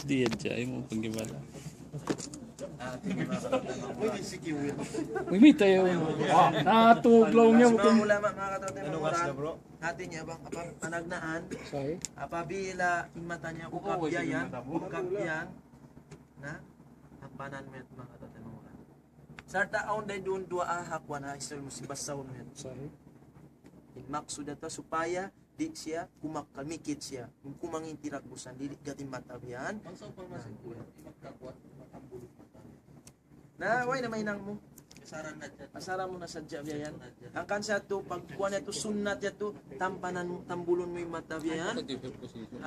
Di yan siya, mo panggimala. May tayo. Natuglaw niya mo. Mga ulama, mga katotoy mga Quran, hati niya bang panagnaan, apabila imata niya ukabyayan, ukabyan, na tampanan mo mga katotoy mga Quran. Sarta aon day doon dua ahakwan ha, isal mo si basaw mo yan. Maksud ito supaya di siya kumakalmikit siya, kumangin tirakusan, di gating matabyan. Na, way na may nang mo. Pasaran mo na sa jabiyan. Ang kansa to, pagkuha na to, sunnat ya to, tampanan, tambulon mo yung mata biyan.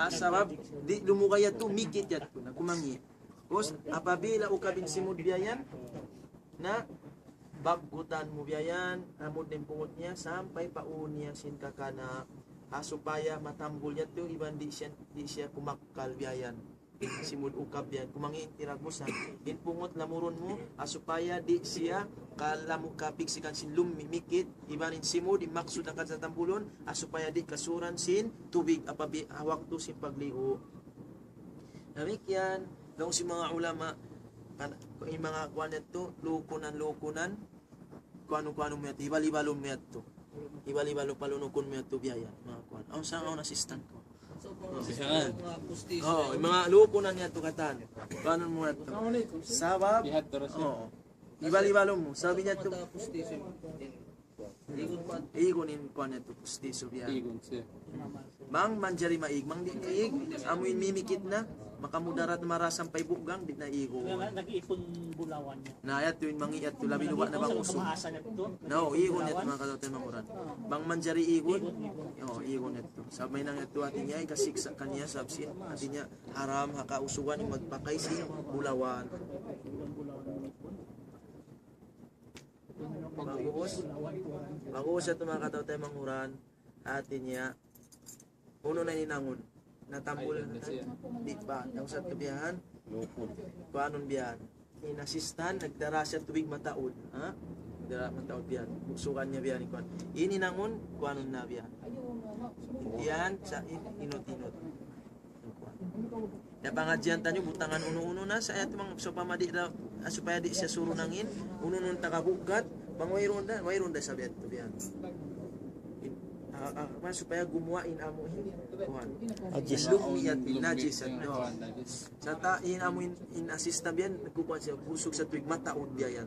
Sabab, di lumukay ya to, mikit ya to, na kumangi. Tapos, apabila ukabin simud biyan, na bagutan mo biyan, amod ng pungot niya, sampai paun niya sin kakana, supaya matambul niya to, iban di siya kumakal biyan. Simud ukab yan kumangin tiragusan in pungot lamuron mo supaya di siya kalamu kapig sikan sin lumimikit ibanin simud imaksud ang sa tambulon supaya di kasuran sin tubig apabi waktu sin pagliho. Demikian dong si mga ulama yung mga kuan ito lukunan kuano mo ito ibali-balo mo ito ibali-balo palunukon mo ito biya mga kuan ang saan ang assistant ko. Yung mga lukunan niya to katan. Paano mo ito? Sabab. Ibali-balo mo. Sabi niya to. Igonin ko na to pustiso biya. Mang manjari maig, mang di iig, amoy mimikit na, makamudarat marasang pay bugang, di na igo. Nag-iipon bulawan niya. Na ayat yun, mangi at to, labi luwa na bang uso. No, igon ito mga katotoy manguran. Bang manjari igon, igon ito. Sabay nang ito atin niya, ikasiksa kanya, sabsin, atin niya, haram, hakausugan, magpakay si bulawan. Bagus ito mga katotoy manguran, atin niya, uno na ninangon, natambul na di ba? Yung sa kabiyahan, kuanon biyan, inasistan, nagdara siya tubig mataod, ha? Nagdara mataod biyan, buksukan niya biyan, ininangon, kuanon na biyan. Yan, sa inot-inot. Ya pangajian tanyo, butangan uno-uno na, sa ayat mga supamadi na, supaya di siya surunangin, uno-uno takabugat, bang wayron da sabi ito biyan. Supaya gumuain amuhin kuhan lumiyat najis sata in amuin in assist na biyan nagkukuhan siya busog sa tuwig mataod biyan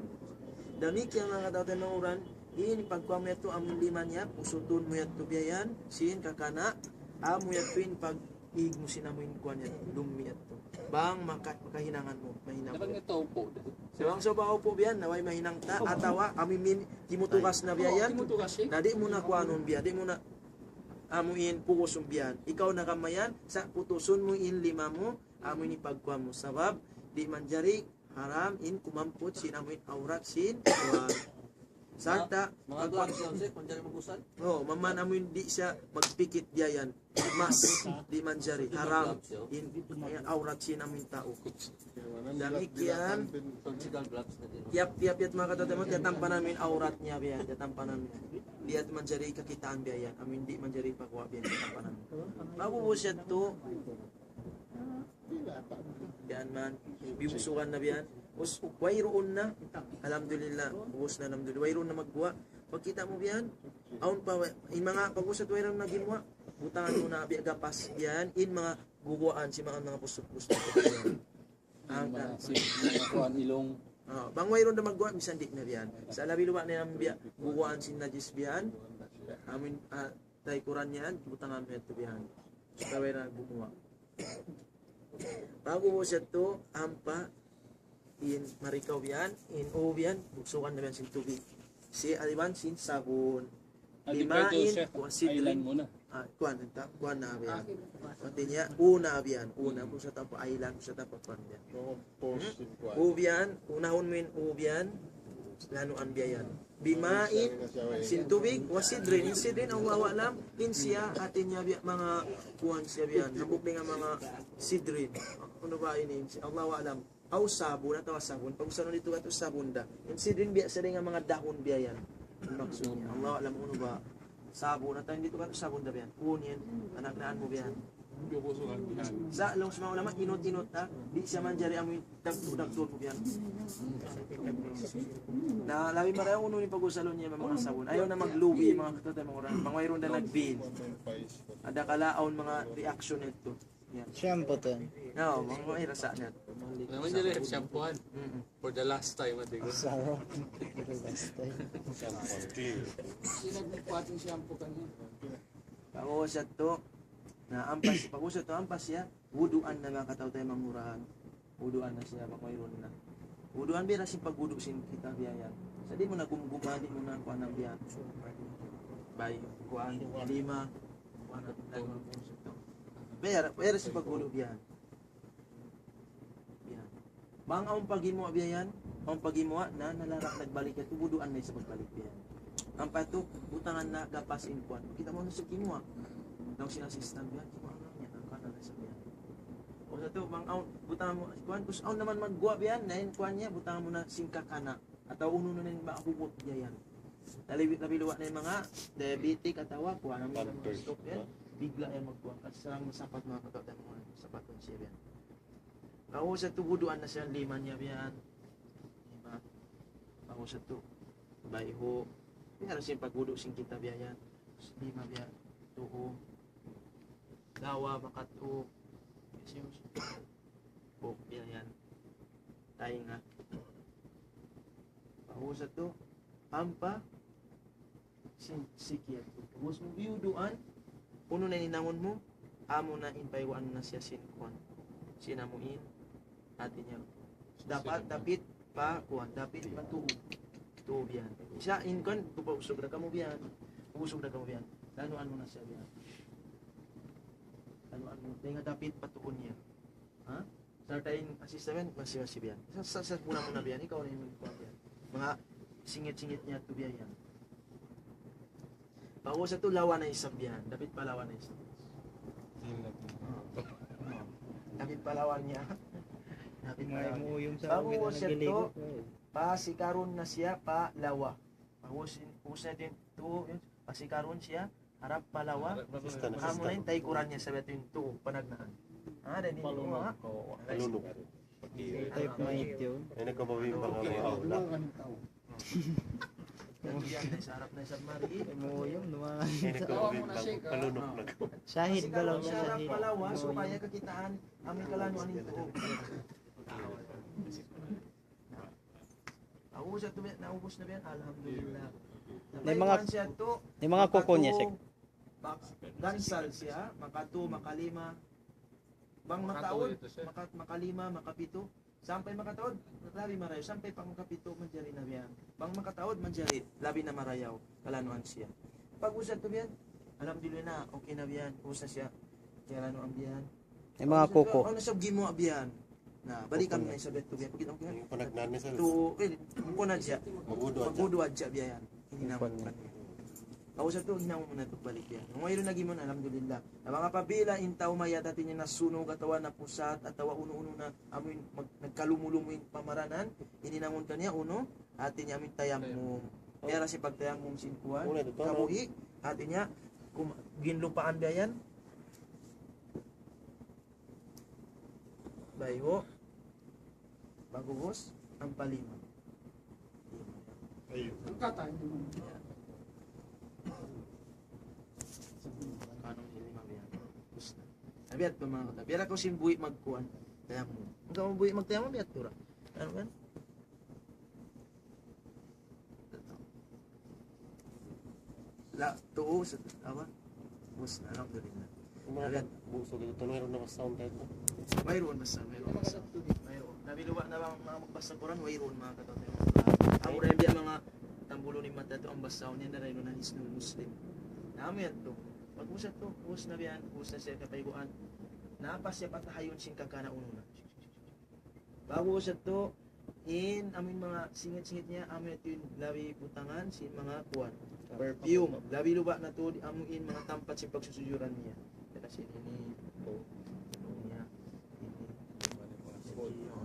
demikian mga katotoy mga uran in pagkuha mo ito amun liman niya usutun mo ito biyan sin kakana amo ito in pag ig mo sinamuin kuhan niya lumiyat to bang makahinangan mo mahinang mo ito upo sebang so pa upo biyan naway mahinang ta atawa amin timutukas na biyan na di mo na kuhanon biyan di mo na amuin pukusun biyan ikaw na kamayan sa putusun mo in lima mo amuin ipagkuha mo sabab di manjari haram in kumamput sin amuin aurat sin kuhan sarta maman amuin di siya magpikit biyan mas di manjari haram in aurat sin amuin tao demikian yap mga katotoy mo tatampan namin aurat niya biyan tatampan namin dia manjari kakitaan biyan amin di manjari pagwa biyan tatampan namin bago siya to biyan man bibusukan na biyan wayroon na alhamdulillah buhos na alhamdulillah wayroon na magbuwa pagkita mo biyan aun pa in mga pag-usat wayroon na ginwa butangan mo na biya gapas biyan in mga guguan si mga pusot-pusot ang kuan ilong bang wayroon na magguan bisan di na biyan sa labi luwa na yung biya guguan sin najis biyan amin tay kuran yan butangan mo ito biyan sa wayroon na guguwa bago mo siya to ampa in marikaw biyan in biyan buksukan na biyan sin tubig si aliban sin sabon limain kuan sidrin kuan na biyan pati niya una biyan kung sa tapo island sa tapo kuan biyan ubiyan unahon mo in ubiyan lanuan biyan bimain sin tubig wasidrin in sidrin ang wawalam in siya atin niya biya, mga kuan siya biyan nabukling ang mga sidrin ano ba ini Allah alam aw sabon at sabon pag usanon dito ato sabon da in sidrin biya sa nga mga dahon biyan maksud niya Allah alam ano ba sabon at dito ato sabon da biyan kunin anak naan mo biyan Sa long sa mga ulama inot-inot ta, di siya man jari amoy dagto mo biyan. Na labi marayo uno ni pagusalon niya mga sabon. Ayaw na maglubi mga katotoo mga oras. Mga mayroon na nagbil. Ada kalaon mga reaction nito. Yan. Shampoo to. No, mga may rasa na. Naman dyan yung shampoohan. For the last time, atigo. Sarap. Last time. Pag-uusat to, na ampas, pag-uusat to, ampas siya, wuduan na mga kataw tayo mangurahan. Wuduan na siya, mga mayroon na. Wuduan bira si pagwudu sin kita biyayan. Sa di mo na gumgumali mo na kuan ang biyan. Bay, kuan 5, kuan na tayo pag-uusat to. Bira si pagwudu biyan. Biyan. Bang ang pagimo biyayan, ang pagimo na nalarak nagbalik ka wuduan na sa pagbalik biyan. Ang pato, butangan na gapas in kuan. Kita mo na sa kinwa. Daw sinasistan biyan, kinwa lang yan, ang kanan na sa biyan. O sa to, mang aun, butangan mo, kuan, kus aun naman magguwa biyan, nahin kuan niya, butangan mo na singka kana. Ataw uno na yung makakubot biyan. Labiluwa na yung mga diabetic atawa, kuan ang mga stroke yan. Bigla yan magkuha. Kasi sarang masapat mga katotan mo, sapaton siya biyan. Ako sa to, buduan na siya, 5 niya biyan. 5. Ako sa to, bayho. Harus yung pagbudo sing kita biyan. 5 biyan. Tuo. Dawa, makato. Buk biyan. Tayo nga. Ako sa to, ampa. Sikiyat to. Tapos mo biyuduan. Uno na ninangon mo, amo na inpaiwaan na siya sinkuan. Sinamuin, atin niya. Dapat, dapit pa, kuan, dapit pa tuog. Tuog yan. Siya, inkuan, usog na kamo biyan. Usog na kamo biyan. Lanuan mo na siya biyan. Lanuan mo. Dahil nga dapit pa tuon niya. Ha? Sartain, assistant, masih biyan. Sa muna biyan, ikaw na yung kuan biyan. Mga singit-singit niya to biyan yan. Pag sa to lawan na isab yan. Dapat palawan na isab. Dapat palawan niya. Dapat palawan niya. Yung sa Pag sa to, pasikaron na siya palawa. Pag usa din to, pasikaron siya harap palawa. Amo na yung taykuran niya sa beto yung to panagnaan. Dahil hindi mo ha. Palunok. type mate yun. Ay nagkabawin ba nga mga aula? Yan na sa harap na isang mari. Mo yung naman. Ay nagkabawin ba palunok na. Shahid ba lang Siya siya harap shahid? palawa, so kaya kakitaan amin kalanuan ito. Ako sa to, naubos na yan, alhamdulillah. May mga- siya to, May mga kuko niya, Sek. Gansal siya, makatu, makalima. Bang makaon, makalima, makapito. Sampay makataod, labi marayaw. Sampay pang makapito, manjari na biyan. Bang makataod, manjari, labi na marayaw. Kalanuan siya. Pag usad to biyan, alhamdulillah na, okay na biyan. Usa siya, kalanuan biyan. May mga kuko. Ano sa gimo biyan? Na, balikan mo na sa beto biyan. Pagkita ko biyan. Yung panagnan niya sa To, kung na siya. magudo at Magbudo adja biyan. Hindi na mo kanina. Ako sa to, hinamo mo na ito balik yan. Nung mayroon na gimon, alhamdulillah. Na mga pabila, intaw maya, dati niya nasunog, atawa na pusat, atawa uno-uno na amin nagkalumulumin pamaranan, ininangon ka niya, uno, atin niya amin tayang mo. Kaya si pagtayang mong sinkuhan, Una, ito, kamuhi, atin niya, ginlupaan ba yan? Bayo, baguhos, ang palima. Kanong hilima biyan. Gusto. Abiyat pa mga kata. Biyara ko simbuhi magkuhan. Kaya mo. Ang ka mabuhi magtaya mo, biyat tura. Ano ba? La, tuo sa awa. Bus na, alhamdulillah. yung mga busog ito. Mayroon na mas sound type mo. Mayroon basta, mayroon basta. Mayroon. Nabiluwa na bang mga magbasa Quran, mayroon mga katote. Ang mura biya mga tambulo ni mata to ang basaw niya na rin na Islam Muslim. Namin yan to. Pag usap to, us na biyan, us na siya kapayguan. Napas siya patahayon sing kakana uno na. Bago usap to, amin mga singit-singit niya, amin ito yung labi butangan, sin mga kuwan. Perfume, labi luba na to, amin mga tampat si pagsusujuran niya. Kasi ini, niya,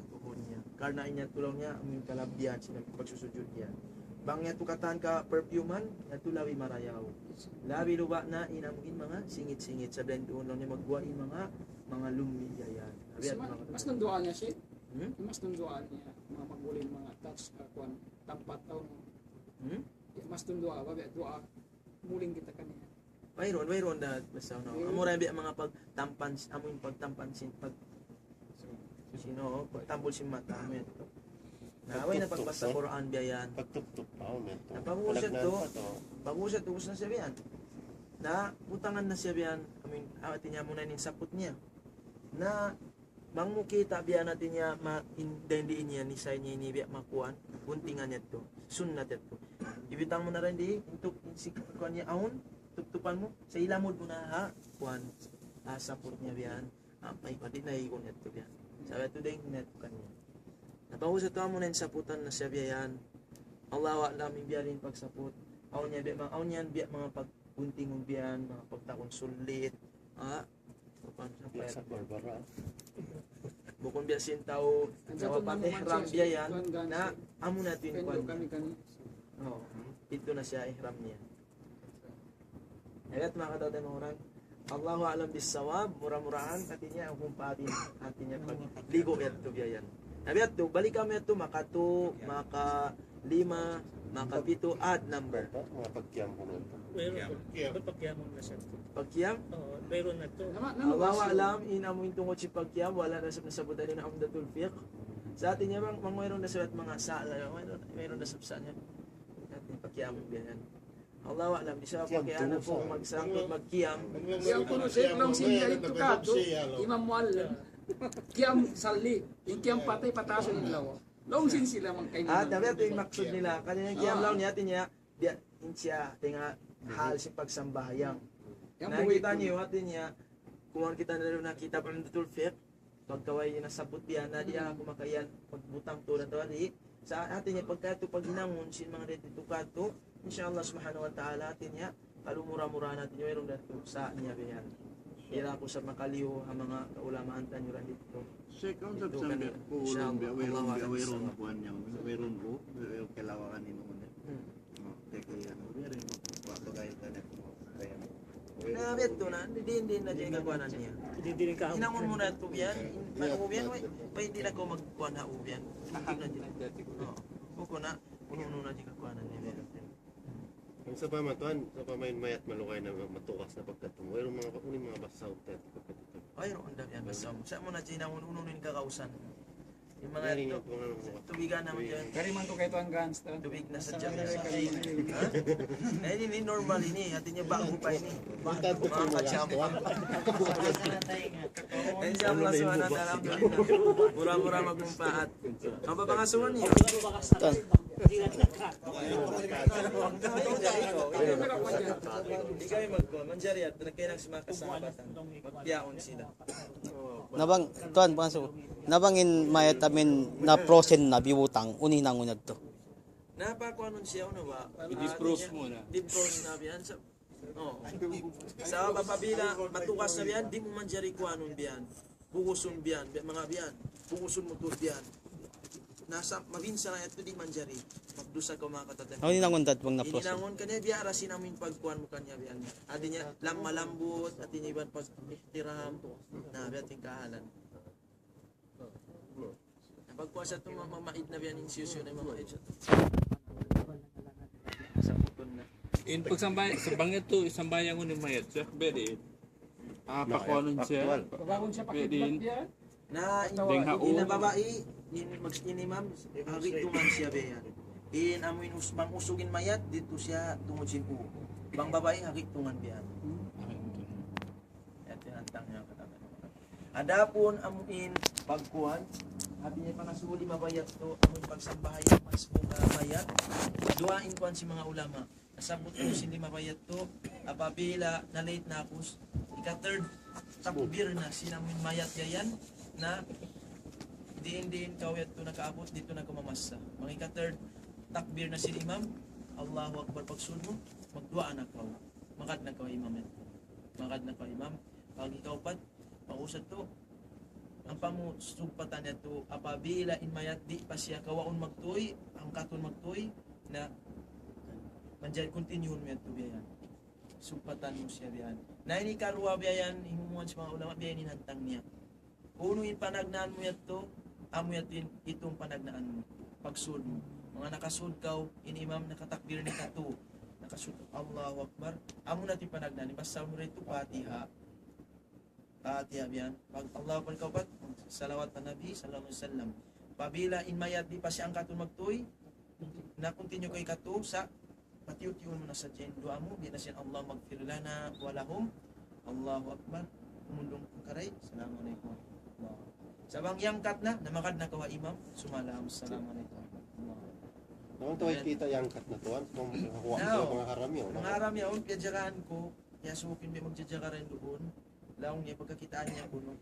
tuhon niya. Karena niya tulong niya, amin kalabdian, sila pagsusujud niya. Bangnya tu katahan ka perfuman, ito lawi marayaw. Lawi luba na inamuin mga singit-singit. Sabihin doon lang niya magbuhain mga lumiyayan. Mas nanduan niya siya. Hmm? Mas nanduan niya. Mga maguling mga touch, kuan, tampat tao. Mas nanduan, babi, doa. Muling kita kanina. Mayroon na basta no. Amo ra biya mga pagtampan, amo yung pagtampan pagtambol si mata mo ito. Naway na pagbasa Quran biyan. Pagtuptup pa ako nito. Napangusat to gusto na siya biyan. Na utangan na siya biyan, atin niya muna ning sapot niya. Na mangmukita biyan natin niya maindaindiin niya ni say niya ni biya makuan, buntingan niya to. Sunnat ito. Ibitang mo na rin di, intuk kuan niya aun, tuptupan mo, sa ilamod mo na ha, kuan, sapot niya biyan. May pati na ikon ito biyan. Sabi ito din net kanya. Napahusat to mo na yung saputan na siya biyan. Allah wa laming biya rin pagsapot. Aun niyan biya mga pagpunting mong biyan, mga pagtakon sulit. Sa Barbara. Bukon biya sintaw, sa pati ihram biya yan, na amo natin Pendo kwan. kami kanina. Ito na siya ihram niya. Ayat mga katawad ng orang. Allahu alam bisawab, murah-murahan katinya ang kumpatin atinya pag ligo ito biya yan. Nabi ito, balik kami ito, maka 2, maka 5, maka 7, add number. Mga pagkiyam ko nito. Mayroon pagkiyamon na siya. Pagkiyam, Mayroon na to. Allahu alam, inamuin tungkol si pagkiyam, wala na sa nasabutan din ang Umdatul Fiqh. Sa atin niya bang mayroon na sa mga sala, mayroon na sa niya. Atin pagkiyam biyan. Allahu alam, di siya pagkiyam po magsangkot magkiyam. Yang kuno siya, long siya ito ka, Imam Muallim. Kiyam sali, yung kiyam patay pataso yung lawa. Long sin sila mang kayo. Tapi ito yung maksud nila. Kanya yung kiyam law niya, tinya, diya, siya, tinga, hal si pagsambayang. Nakita niyo, atin niya, kung kita na rin nakita pa ng Umdatul Fiqh, pagkaway niya nasabot diyan na diya kumakayan, pagbutang to na to, sa atin niya, pag ginangon, sin mga dito kato, inshallah subhanahu wa ta'ala, atin niya, kalumura-mura natin yung mayroong dato sa niya biyan. Ira ko sa makaliw ang mga kaulamaan tanyo rin dito. Check out sa sambi po ulang biya wayron kuan niya wayron po kailangan nino kaya ano biya bagay tane Na beto na hindi na diyan kakuanan niya. Hindi ka. Inangon mo na ito biyan, ubiyan way hindi na ko magkuan na ubiyan. Hindi na diyan. Buko na puno na diyan kakuanan niya. Ang sa pamatuan, sa pamain mayat malukay na matukas na pagkatong. Mayroong mga kakunin mga basaw tayo pagkatong. Ay, roon daw yan basta mo. Sa mo na diyan ununin kakausan. Yung mga Mayroong ito, mga ano tubigan naman diyan. Kariman ko kay tuan guns. Tubig na sa dyan. Ini normal ini, hatinya bago pa ini. Mga kachampa. Inshallah suwana dalam murah-murah magkumpaat. Ang papangasuhan niyo. Di kami manjariat, kayo nang sumakas sa batan. Magpiyaon sila. Nabang tuan pangaso. Nabangin mayat amin na prosen na biwutang uni nangunad to. Napakuanon siya ano ba? I-defrost mo na. Defrost na biyan sa sa papabila matukas na biyan, di mo manjari kuanon biyan. Buguson biyan, mga biyan. Buguson mo to biyan. Nasa mabinsa na ito di manjari. Magdusa ka mga katatan. Uni nangunad bang na prosen. Ininangon kanya biya rasin namin pagkuan mo kanya biyan. Adi niya malambot at iniban pag ihtiram na biyating kahalan. Pagkuasa ito mamait na biyan insyusyo na mamait siya. Sa putol na. In pagsambay, sa bangit to, sambayan ko ni Mayat. Siya, pwede. Pakuanon siya. Babagon siya Pwede. pakitbat diya. Na Ding haon. ina babae, mag-inimam, hagituman siya biyan. Amuin bang usugin mayat, dito siya tungod sipu. Bang babae, hagitungan biyan. Ito yung antang niya katakan. Adapon amuin pagkuhan, habi niya pangasuli mabayat to, amuin pagsambahay mas bunga mayat, duain kuhan si mga ulama. Nasabot ko sindi mabayat to, apabila na late na akos, ika-third takbir na sinamin mayat yayan na diin kawet to nakaabot dito na kumamasa. Mga ika-third takbir na si imam, Allahu Akbar pagsulmo, magduaan na kaw. Makad na kaw imam ito. Makad na kaw imam. Pag ikaw pat, pausad to, ang pamusugpatan niya to, apabila in mayat di pa siya kawaon magtuoy, ang katon magtuoy, na Manjari continue mo ito biyan. Supatan mo siya biyan. Na ini kalwa biyan, himuan sa mga ulama biyan inhantang niya. Uno yung panagnaan mo ito, amo yatin itong panagnaan mo. Pagsud mo. Mga nakasud kaw, inimam nakatakbir ni kato. Nakasud Allahu Akbar. Amo natin panagnaan. Basta mo rito Fatiha. Fatiha biyan. Pag Allahu Akbar kaupat, salawat pa Nabi sallallahu alaihi wasallam. Pabila in mayat di pa siya ang kato magtuy, na continue kay kato sa patiyo-tiyon mo na sa dyan. Doa mo, di na siya Allah magfir lana walahum. Allahu Akbar. Umundong karay. Assalamualaikum. Sabang yang kat na, namakad na kawa imam, sumalam. Assalamualaikum. Naman tayo kita yang kat na tuan, kung makakuha Now, ko mga haram yun. Mga aram yaon, piyadyagaan ko, kaya sukin may magdyadyaga rin doon. Laong niya, pagkakitaan niya ko, no?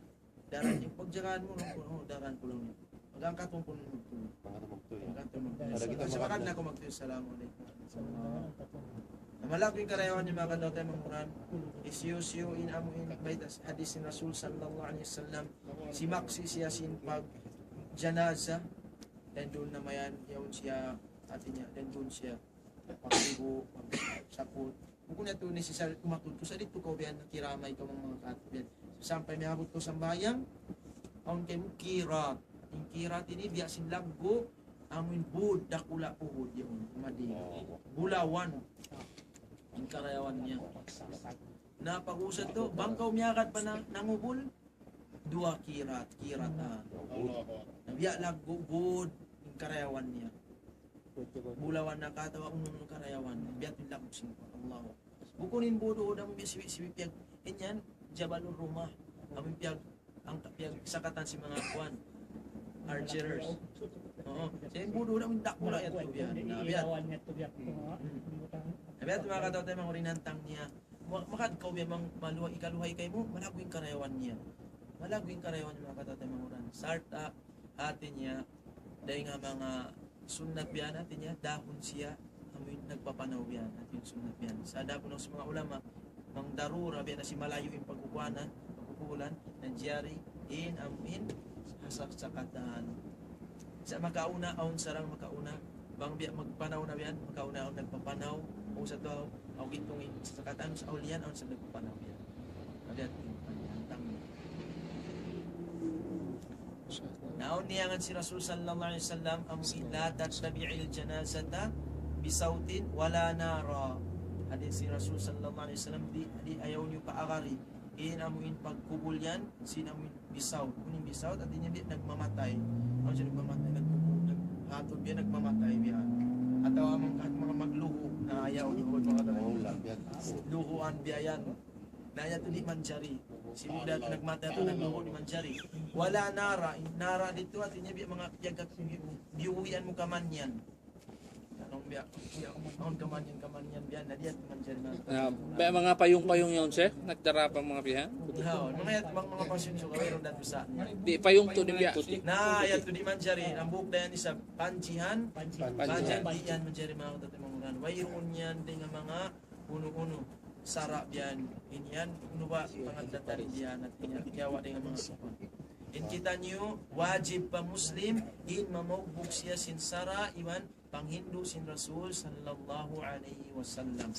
Daran niya, pagdyagaan mo, no? Daran ko lang niya. Magangkatong ko nung magtuloy. Mga magtuloy. Magangkatong Para kita magtuloy. Sa makad na ako magtuloy. Assalamualaikum. Malaking karayawan niya mga kadotay manguran. Isiyo in amuin baitas hadis ni Rasul sallallahu alaihi wasallam. Si maksi siya sin pag janaza dan doon na mayan yaon siya atinya dan doon siya pagsigo sapot. Kung na to necessary kumatud ko sa dito ko biyan kiramay ka mga katbiyan. Sampai may habot ko sa bayang aun kay kirat. Yung kirat ini biya sin laggo amuin bud dakula puhod yun madi. Bulawan. Ang karayawan niya. Napag-usad to, bangkaw miyakad pa na nangubol, dua kirata. Nabiya laggugod, ang karayawan niya. Bulawan na katawa unong karayawan, nabiya tilakot singko, Allah. Bukunin budo na mo siwi piyag, inyan, Jabalur Rumah, amin piyag, ang piyag sakatan si mga kuwan, archers. Oo, siya yung budo na mo dakula yan to biyan. Nabiya. Nabiya mga katawa tayo mga orinantang niya. Makad ka biya maluwag ikaluhay kay mo, malago yung karayawan niya. Malago yung karayawan niya mga katawa tayo mga oran. Sarta atin niya, dahil nga mga sunnat biyan atin niya, dahon siya, amoy nagpapanaw biyan atin yung sunnat biyan. Sa dapon ng mga ulama, mang darura biyan na si malayo yung pagkukuhanan, pagkukulan, nangyari, amin, sakatan. Sa makauna, aun sarang makauna, bang biya magpanaw na biyan, makauna aun nagpapanaw, o sa to, aw gitong sakatan sa aulian, aun sa nagpapanaw biyan. Abiyan, pantang. Naon niyangan si Rasul sallallahu alaihi wasallam amin la tattabi'il janazata bisautin wala nara. Hadis si Rasul sallallahu alaihi wasallam di ayaw niyo paagari. Amuin pagkubul yan, sinamuin bisaw. Kuning bisaw at niya nagmamatay. Ano siya nagmamatay? Naghatod biya, nagmamatay biya. At ang mga magluho na ayaw niyo mga talaga. Luhuan biya yan. Naya to di manjari. Si Buddha nagmatay ito, nagluho ni manjari. Wala nara. Nara dito at niya biya mga piyagak biyuwian mo kaman yan. Anong biya? Anong kaman yan biya. Nadiyat manjari na. Mga payong-payong yun, sir? Nagdara pa mga bihan? Mga pasyon so kawero dato sa. Di payong to di biya. Na ayat to di manjari. Ang buhok na yan isa panjihan. Panjihan di yan manjari mga dato mga uran. Wayroon yan din nga mga uno-uno. Sarap yan. Inyan. Uno ba pangadatan yan at inyan. Kiyawa din nga mga sopan. In kita niyo, wajib pa Muslim in mamugbog siya sin sara iwan panghindu sin Rasul sallallahu alaihi wasallam.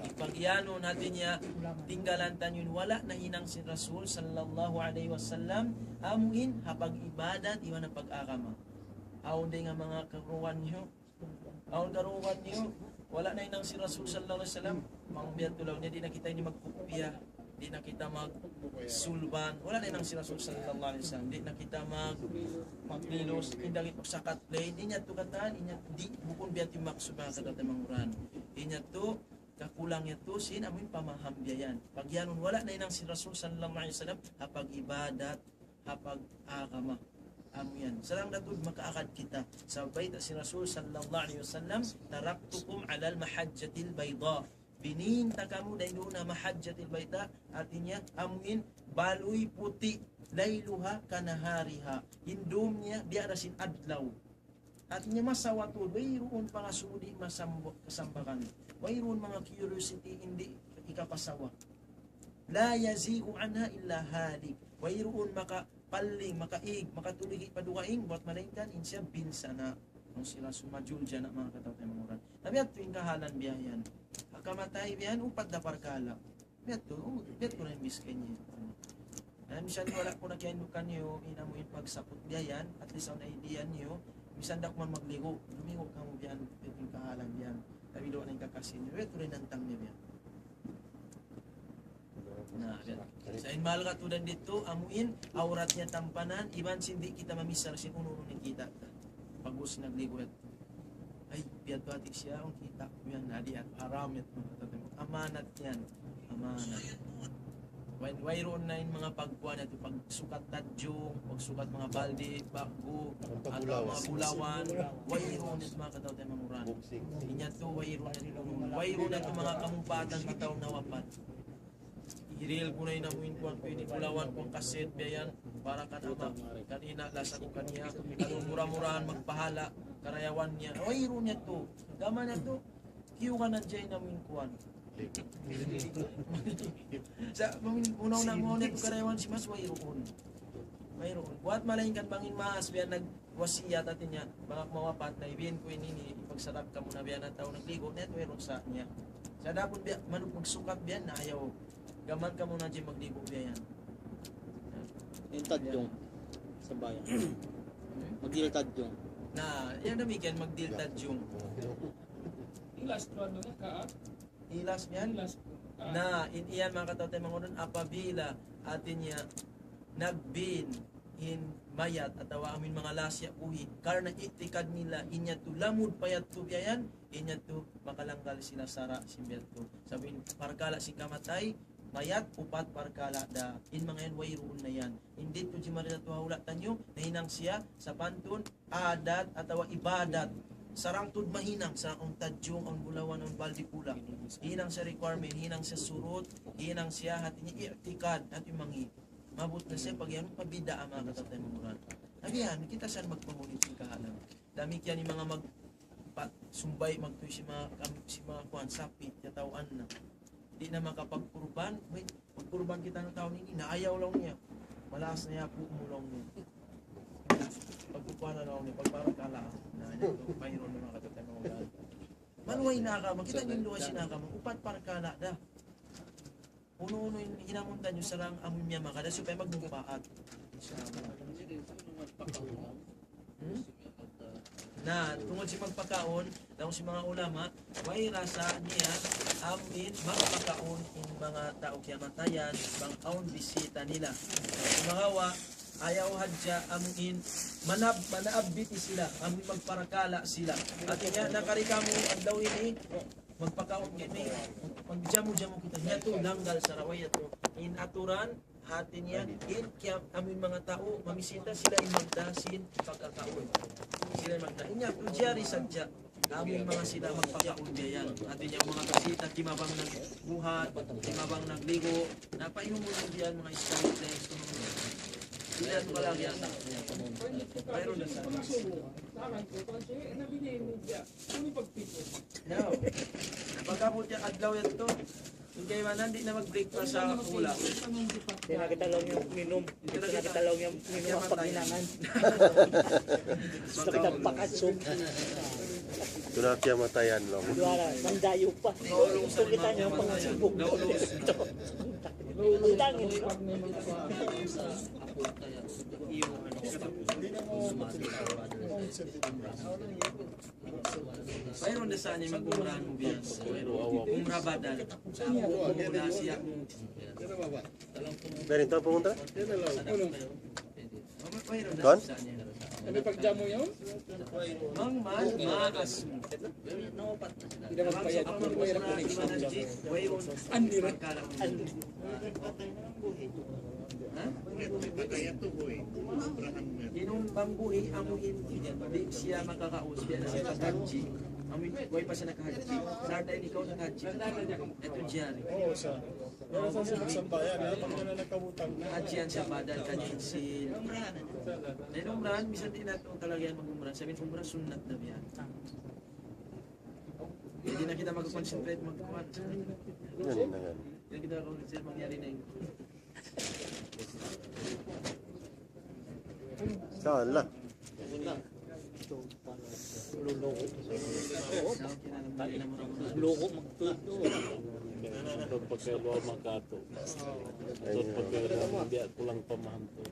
Ipagyano natin niya, tinggalan tanyon wala na hinang sin Rasul sallallahu alaihi wasallam amuin hapag ibadat iwan ang pag-akama. Aon din nga mga karuwan niyo, aon karuwan niyo, wala na hinang si Rasul sallallahu alaihi wasallam, mangbiyat tulaw niya, di na kita ini magkupya, di na kita magsulban, wala na hinang si Rasul sallallahu alaihi wasallam, di na kita maglilos, indang ipagsakat play, di niya to kataan, di bukon biyat yung maksuba sa datamanguran. Inya to kakulang ito sin amin pamahambyayan. Pagyanon wala na inang si Rasul sallallahu alaihi wasallam hapag ibadat, hapag agama. Amin. Sarang datud makaakad kita. Sabay ta si Rasul sallallahu alaihi wasallam taraktukum alal mahajjatil bayda. Bininta kamu dahil na mahajjatil bayda artinya amin baloy puti layluha kanahariha. Hindum niya biara sin adlaw. At niya masawatod, mayroon pangasudi kasambakan. Mayroon mga curiosity, hindi ikapasawa. La yazigu anha illa halik. Mayroon makapaling, makaig, makatuligi padukaing, buat malingkan, insya binsana. Kung sila sumajul dyan ang mga katao tayo mga uran. Nabi at tuwing kahalan biyayan. Akamatay biyayan, upat na parkala. Biat ko na yung biskay niya. Misan wala ko na kianukan niyo, inamuin pagsapot biyayan, at least ang idea niyo, misan da ko man magligo, lumigo ka mo biyan, tuwing kahalan biyan. Tabi doon ang kakasin niyo, ito rin ang tang niya biyan. Nah, sa mahal ka tudan dito, amuin, aurat niya tampanan, iban sindi kita mamisar si uno ni kita. Pagos nagligo at ay biat batik siya ang kita yan adi at haram at amanat yan, amanat. Wayroon na yung mga pagkuhan ito, pagsukat tadyong, pagsukat mga balde, bago, at mga bulawan, wayroon ito mga kataw tayo manguran. Inya to, wayroon na ito mga kamumpatan kataw na wapat. Iril ko na inamuin ko ang pinikulawan ko ang kaset bayan para kanama kanina lasa ko kaniya kanong mura-murahan magpahala karayawan niya wayro niya to gama niya to kiyo ka na dyan inamuin ko sa unaw-unaw mo nito karayawan si mas wayroon buhat malayin kan bangin maas biyan nagwasiyat atin niya mga mawapat na ibin ko ini ipagsarap ka muna biyan at tao nagligo net wayroon sa niya sa dapat biyan manong magsukat biyan na ayaw gaman ka muna dyan magligo biya yan. Yung tadyong sa bayan. Magdil tadyong. Na, yan namigyan magdil tadyong. Ilas ko ano ka? Ilas yan? Na, iyan mga katawtay mga unan, apabila atin niya nagbin in mayat atawa amin mga lasya uhi karena itikad nila inya tu lamud payat tu biyan inya tu makalanggal sila sara simbiyat tu sabihin parkala si kamatay mayat upat parkala da in mga yan wayroon na yan hindi to di marita tuwawala tanyo nahinang siya sa pantun adat atawa ibadat sarang tud mahinang sa ang tadyong ang bulawan ang baldi pula hinang sa requirement hinang sa surut hinang siya hati niya i'tikad at imangi mabut na siya pag yan pabida ang mga katatay mamuran abihan kita saan magpamunit yung kahalang dami kyan yung mga sumbay magtuloy si mga kuhan sapit yatawan na di na makapagkurban, pagkurban kita ng taon ini, naayaw lang niya. Malas na yapo mo lang niya. Pagkukuha na lang niya, pagparakala, na mayroon na mga katatay mga ulan. Manuhay na ka, makita niyo yung luwa sinaka, upat parakala da. Uno-uno yung hinamuntan nyo sarang amoy niya makada, supaya magbupaat. Na tungod si magpakaon daw si mga ulama way rasa niya amin magpakaon in mga tao kiyamatayan bang aon bisita nila mga wa ayaw hadya amin manaabiti sila amin magparakala sila at niya nakarikamo adlaw ini magpakaon kini magjamu-jamu kita niya to langgal sa rawaya to in aturan atin yan in kaya amin mga tao mamisita sila in magdasin pagkakaon sila magda inya tudyari sadya amin mga sila magpakaon yan atin yung mga kasita timabang nagbuhat timabang nagligo napainom mo diyan mga Islamic place sila ito kalagi yan mayroon na sa now napagkabot yung adlaw yan to kaya man, hindi na mag-breakfast sa ula. Hindi na kita lang yung minom. Hindi na kita lang yung minom ang paghinangan. Gusto kita pakasog. Ito na kiyamatayan lang. Duwara, mandayo pa. Gusto kita niyo pangasibog. Ulangin. Mayroon na saan niya mag-umrahan mo biyan. Umrah badal. Umrah siya. Meron ito pumunta? Mayroon na Don? saan niya. Ano pagdamo yun? Mang maagas mo. Hindi naman payad. Ano ba yung connection dyan? Andi rin. Inong bangbuhi, amuin di siya makakaus, siya na siya nakahaji. Amin, buhay pa siya nakahaji. Sarda yun ikaw nakahaji. Ito diyari. Hajian siya badal kanyang sin. Dahil umrahan, bisan din natin talaga yan mag-umrahan. Sabihin, umrah sunat na yan. Hindi na kita mag-concentrate mag-kuhan. Yan na yan. Hindi na kita mag-concentrate mangyari na yun. Sala. Luloko. Luloko magtuto. Doon pagkaluwa makato. Doon pagkaluwa hindi kulang pamaham to.